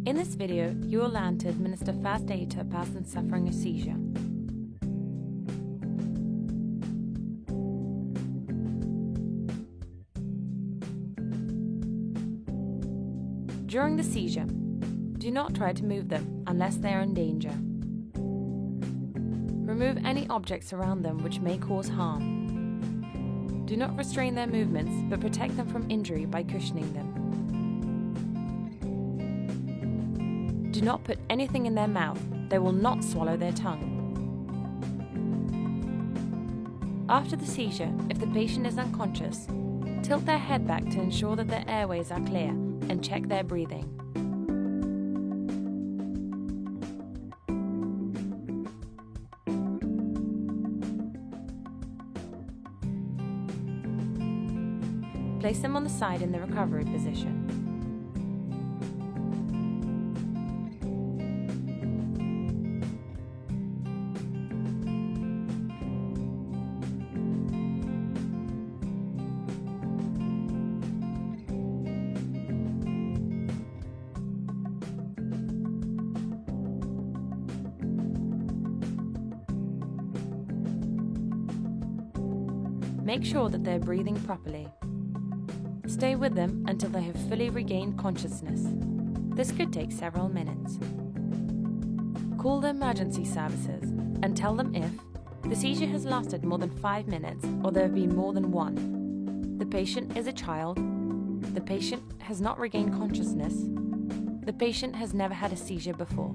In this video, you will learn to administer first aid to a person suffering a seizure. During the seizure, do not try to move them unless they are in danger. Remove any objects around them which may cause harm. Do not restrain their movements, but protect them from injury by cushioning them. Do not put anything in their mouth. They will not swallow their tongue. After the seizure, if the patient is unconscious, tilt their head back to ensure that their airways are clear and check their breathing. Place them on the side in the recovery position. Make sure that they're breathing properly. Stay with them until they have fully regained consciousness. This could take several minutes. Call the emergency services and tell them if the seizure has lasted more than 5 minutes or there have been more than one. The patient is a child. The patient has not regained consciousness. The patient has never had a seizure before.